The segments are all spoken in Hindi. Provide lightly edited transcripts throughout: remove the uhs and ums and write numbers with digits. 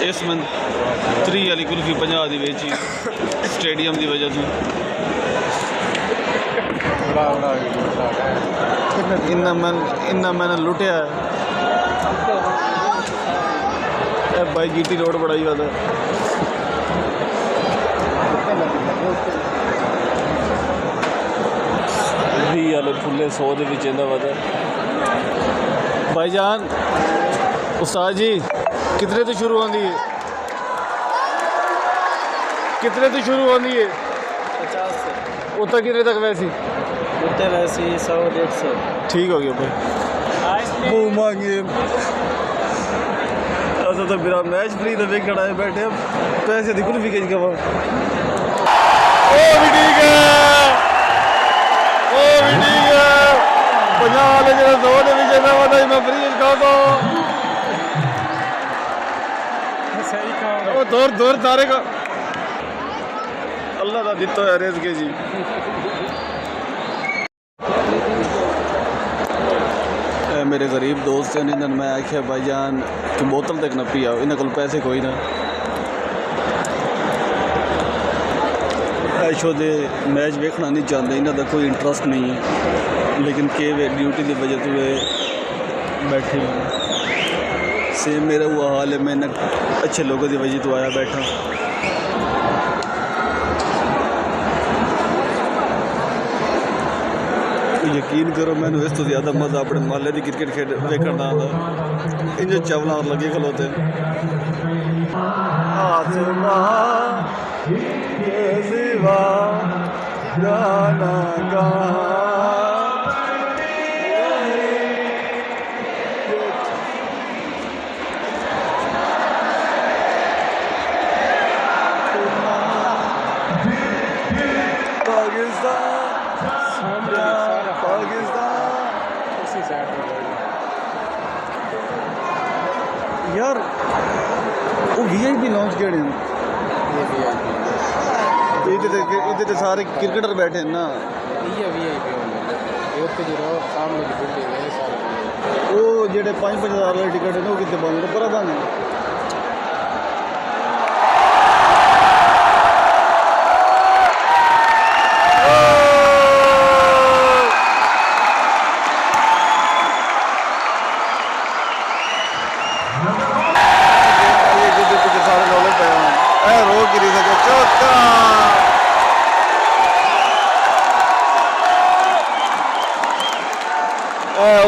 इस मन 3 वाली कुल्फी 50 की बेची स्टेडियम की वजह से। इन्ना मैंने लुटिया है भाई। GT रोड बड़ा ही वादा भी वाले फुले 100 के विच वादा भाईजान। उस्ताद जी कितने तो शुरू होती है? कितने तो शुरू होती है? 50 से उतना कितने तक वैसी? उतने वैसे 100-150। ठीक हो गया भाई। वो मांगे ऐसा तो मेरा मैच फ्री तो देख खड़ा है बैठे अब पैसे दी कुल्फी के वो भी ठीक है, वो भी ठीक है। 50 वाले जो 100 के विच वादा मैं फ्री खा दो सही कहा। वो दूर दूर तारे का अल्लाह का दिता है रेज के जी। मेरे गरीब दोस्त हैं इन्होंने मैं आख्या भाईजान कि बोतल तक न पी आओ, इन्होंने को पैसे कोई ना ऐशो दे मैच वेखना नहीं चाहते, इन्हों का कोई इंटरस्ट नहीं है, लेकिन के वे ड्यूटी की वजह से वे बैठे सेम मेरा हुआ हाल है। मैं अच्छे लोगों की वजह तो आया बैठा। यकीन करो मैंने इस तो ज़्यादा मज़ा अपने मोहल्ले की क्रिकेट खेड वेखण का आता। इंज चावल और लगे खलोते यार। वो VIP लॉन्च केड़े हैं? ये सारे क्रिकेटर बैठे हैं ना। वो जेडे 5-5 हज़ार वाले टिकट है ना वो कितने बंद पर बंद है।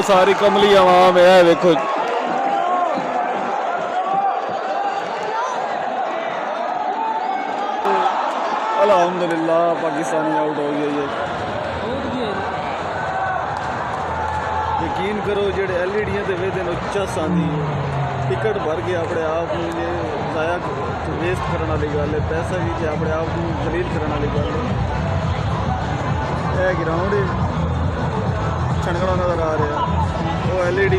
सारी कमली आवाम है देखो। अल्हम्दुलिल्लाह पाकिस्तानी आउट हो गया। यकीन करो जेडे LED वेदे चस आती है टिकट भर के अपने आप जाया वेस्ट करने वाली गल है, पैसा भी अपने आप को जलील करने वाली गल है। ग्राउंड छणगड़ा नज़र आ रहा, वो LED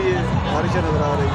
बारिश नज़र आ रही।